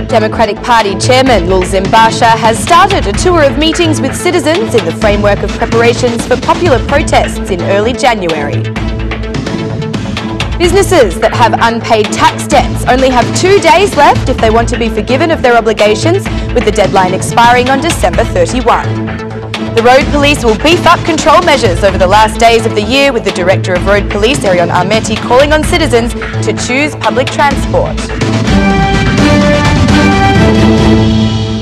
Democratic Party Chairman Lulzim Basha has started a tour of meetings with citizens in the framework of preparations for popular protests in early January. Businesses that have unpaid tax debts only have 2 days left if they want to be forgiven of their obligations, with the deadline expiring on December 31. The Road Police will beef up control measures over the last days of the year, with the Director of Road Police, Erion Ahmeti, calling on citizens to choose public transport.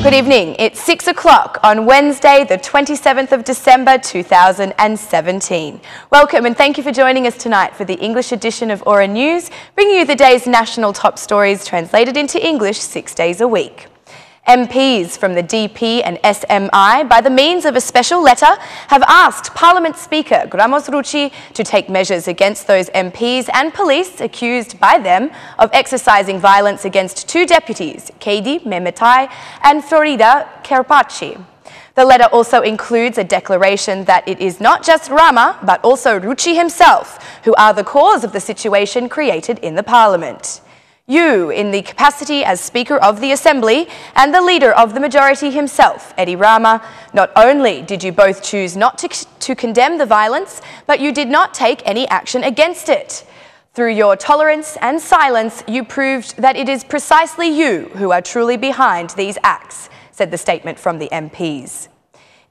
Good evening. It's 6 o'clock on Wednesday, the 27th of December 2017. Welcome and thank you for joining us tonight for the English edition of Aura News, bringing you the day's national top stories translated into English 6 days a week. MPs from the DP and SMI, by the means of a special letter, have asked Parliament Speaker Grammos Ruchi to take measures against those MPs and police accused by them of exercising violence against two deputies, Kaidi Memetai and Florida Kerpachi. The letter also includes a declaration that it is not just Rama, but also Ruchi himself, who are the cause of the situation created in the Parliament. You, in the capacity as Speaker of the Assembly and the leader of the majority himself, Eddie Rama, not only did you both choose not to condemn the violence, but you did not take any action against it. Through your tolerance and silence, you proved that it is precisely you who are truly behind these acts, said the statement from the MPs.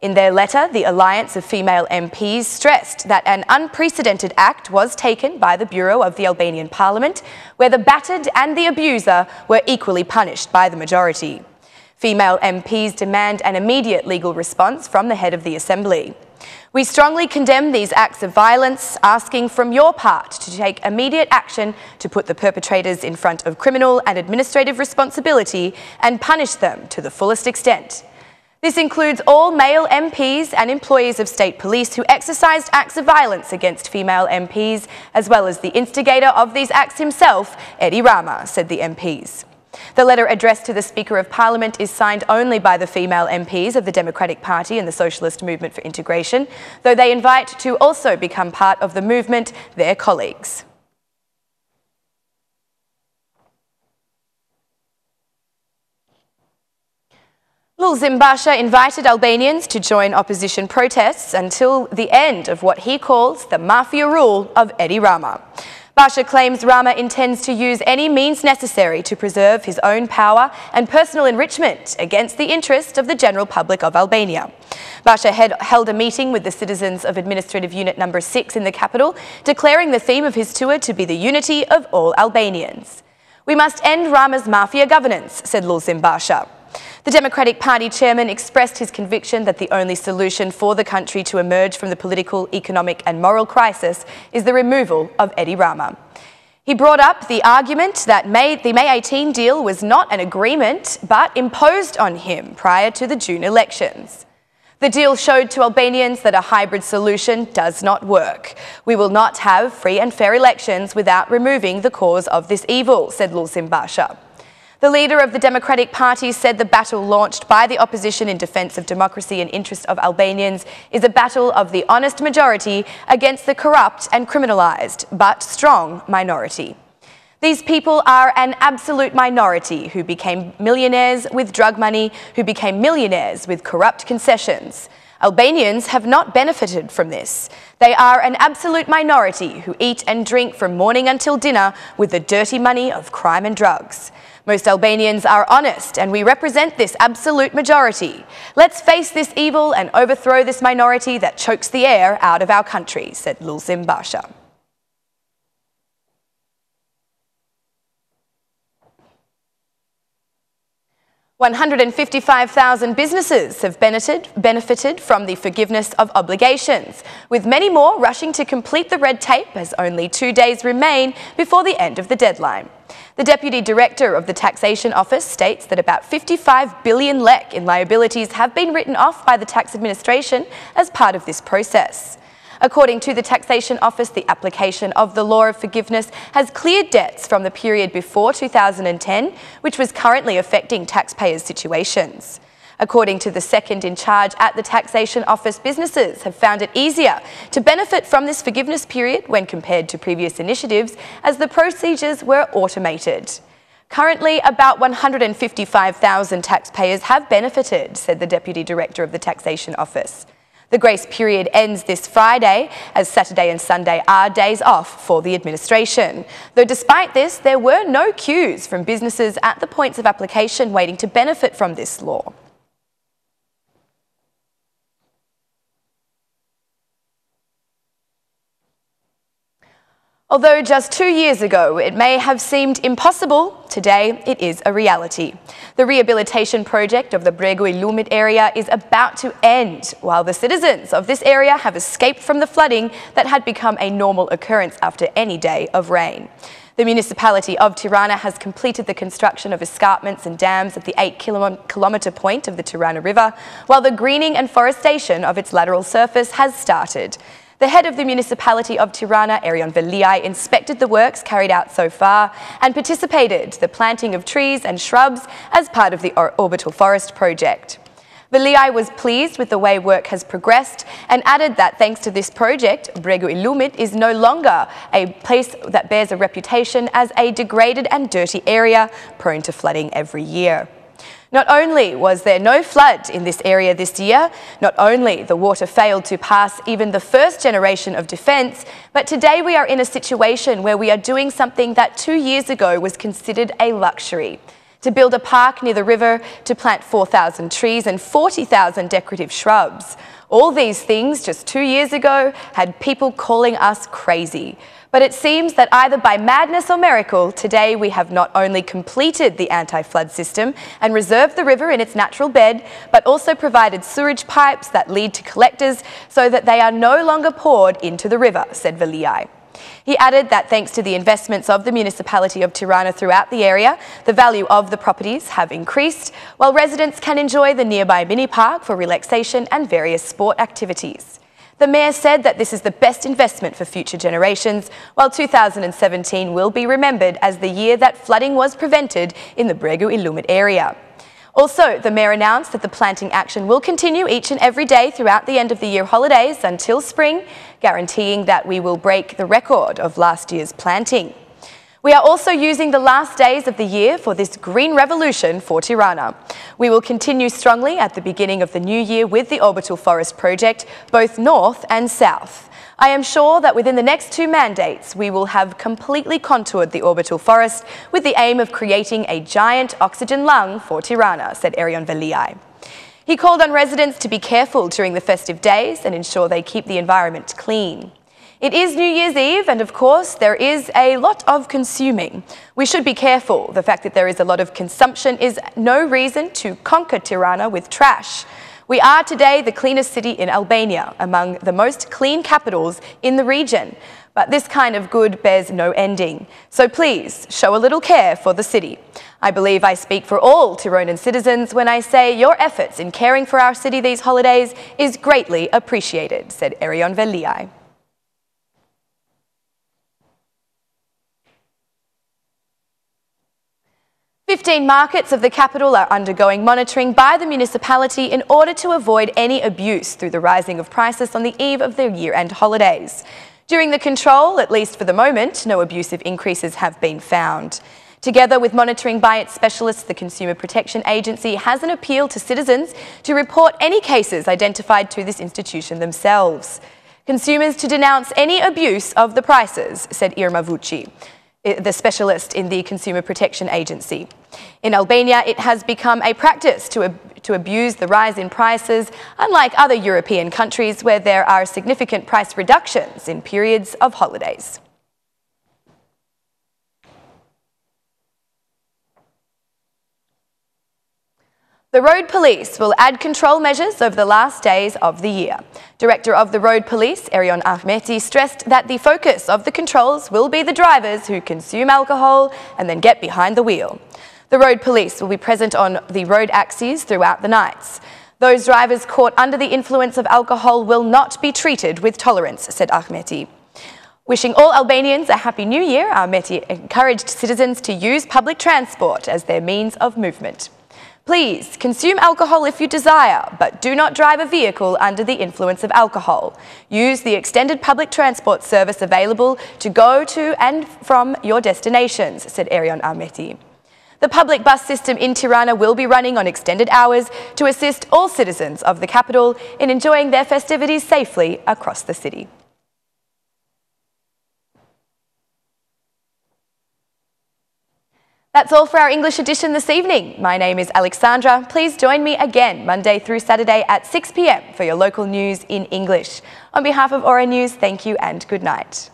In their letter, the Alliance of Female MPs stressed that an unprecedented act was taken by the Bureau of the Albanian Parliament, where the battered and the abuser were equally punished by the majority. Female MPs demand an immediate legal response from the head of the Assembly. We strongly condemn these acts of violence, asking from your part to take immediate action to put the perpetrators in front of criminal and administrative responsibility and punish them to the fullest extent. This includes all male MPs and employees of state police who exercised acts of violence against female MPs, as well as the instigator of these acts himself, Eddie Rama, said the MPs. The letter addressed to the Speaker of Parliament is signed only by the female MPs of the Democratic Party and the Socialist Movement for Integration, though they invite to also become part of the movement their colleagues. Lulzim Basha invited Albanians to join opposition protests until the end of what he calls the mafia rule of Eddie Rama. Basha claims Rama intends to use any means necessary to preserve his own power and personal enrichment against the interest of the general public of Albania. Basha held a meeting with the citizens of Administrative Unit No. 6 in the capital, declaring the theme of his tour to be the unity of all Albanians. "We must end Rama's mafia governance," said Lulzim Basha. The Democratic Party chairman expressed his conviction that the only solution for the country to emerge from the political, economic and moral crisis is the removal of Eddie Rama. He brought up the argument that the May 18 deal was not an agreement but imposed on him prior to the June elections. The deal showed to Albanians that a hybrid solution does not work. "We will not have free and fair elections without removing the cause of this evil," said Lulzim Basha. The leader of the Democratic Party said the battle launched by the opposition in defence of democracy and interest of Albanians is a battle of the honest majority against the corrupt and criminalised, but strong minority. "These people are an absolute minority who became millionaires with drug money, who became millionaires with corrupt concessions. Albanians have not benefited from this. They are an absolute minority who eat and drink from morning until dinner with the dirty money of crime and drugs. Most Albanians are honest and we represent this absolute majority. Let's face this evil and overthrow this minority that chokes the air out of our country," said Lulzim Basha. $155,000 businesses have benefited from the forgiveness of obligations, with many more rushing to complete the red tape as only 2 days remain before the end of the deadline. The Deputy Director of the Taxation Office states that about 55 billion lek in liabilities have been written off by the tax administration as part of this process. According to the Taxation Office, the application of the law of forgiveness has cleared debts from the period before 2010, which was currently affecting taxpayers' situations. According to the second in charge at the Taxation Office, businesses have found it easier to benefit from this forgiveness period when compared to previous initiatives, as the procedures were automated. Currently, about 155,000 taxpayers have benefited, said the Deputy Director of the Taxation Office. The grace period ends this Friday, as Saturday and Sunday are days off for the administration. Though despite this, there were no queues from businesses at the points of application waiting to benefit from this law. Although just 2 years ago it may have seemed impossible, today it is a reality. The rehabilitation project of the Bregu Ilumit area is about to end, while the citizens of this area have escaped from the flooding that had become a normal occurrence after any day of rain. The municipality of Tirana has completed the construction of escarpments and dams at the 8-kilometre point of the Tirana River, while the greening and forestation of its lateral surface has started. The head of the municipality of Tirana, Erion Veliai, inspected the works carried out so far and participated in the planting of trees and shrubs as part of the orbital forest project. Veliai was pleased with the way work has progressed and added that thanks to this project, Bregu Ilumit is no longer a place that bears a reputation as a degraded and dirty area prone to flooding every year. Not only was there no flood in this area this year, not only the water failed to pass even the first generation of defence, but today we are in a situation where we are doing something that 2 years ago was considered a luxury. To build a park near the river, to plant 4,000 trees and 40,000 decorative shrubs. All these things just 2 years ago had people calling us crazy. But it seems that either by madness or miracle, today we have not only completed the anti-flood system and reserved the river in its natural bed, but also provided sewage pipes that lead to collectors so that they are no longer poured into the river, said Veliai. He added that thanks to the investments of the municipality of Tirana throughout the area, the value of the properties have increased, while residents can enjoy the nearby mini park for relaxation and various sport activities. The Mayor said that this is the best investment for future generations, while 2017 will be remembered as the year that flooding was prevented in the Bregu Ilumit area. Also, the Mayor announced that the planting action will continue each and every day throughout the end of the year holidays until spring, guaranteeing that we will break the record of last year's planting. We are also using the last days of the year for this green revolution for Tirana. We will continue strongly at the beginning of the new year with the Orbital Forest project, both north and south. I am sure that within the next 2 mandates, we will have completely contoured the orbital forest with the aim of creating a giant oxygen lung for Tirana, said Erion Veliai. He called on residents to be careful during the festive days and ensure they keep the environment clean. It is New Year's Eve and, of course, there is a lot of consuming. We should be careful. The fact that there is a lot of consumption is no reason to conquer Tirana with trash. We are today the cleanest city in Albania, among the most clean capitals in the region. But this kind of good bears no ending. So please, show a little care for the city. I believe I speak for all Tironan citizens when I say your efforts in caring for our city these holidays is greatly appreciated, said Erion Veliai. "15 markets of the capital are undergoing monitoring by the municipality in order to avoid any abuse through the rising of prices on the eve of the year-end holidays. During the control, at least for the moment, no abusive increases have been found. Together with monitoring by its specialists, the Consumer Protection Agency has an appeal to citizens to report any cases identified to this institution themselves. Consumers to denounce any abuse of the prices, said Irma Vucci, the specialist in the Consumer Protection Agency. In Albania, it has become a practice to abuse the rise in prices, unlike other European countries where there are significant price reductions in periods of holidays. The Road Police will add control measures over the last days of the year. Director of the Road Police, Erion Ahmeti, stressed that the focus of the controls will be the drivers who consume alcohol and then get behind the wheel. The Road Police will be present on the road axes throughout the nights. Those drivers caught under the influence of alcohol will not be treated with tolerance, said Ahmeti. Wishing all Albanians a happy new year, Ahmeti encouraged citizens to use public transport as their means of movement. Please consume alcohol if you desire, but do not drive a vehicle under the influence of alcohol. Use the extended public transport service available to go to and from your destinations, said Erion Ahmeti. The public bus system in Tirana will be running on extended hours to assist all citizens of the capital in enjoying their festivities safely across the city. That's all for our English edition this evening. My name is Alexandra. Please join me again Monday through Saturday at 6 p.m. for your local news in English. On behalf of Aura News, thank you and good night.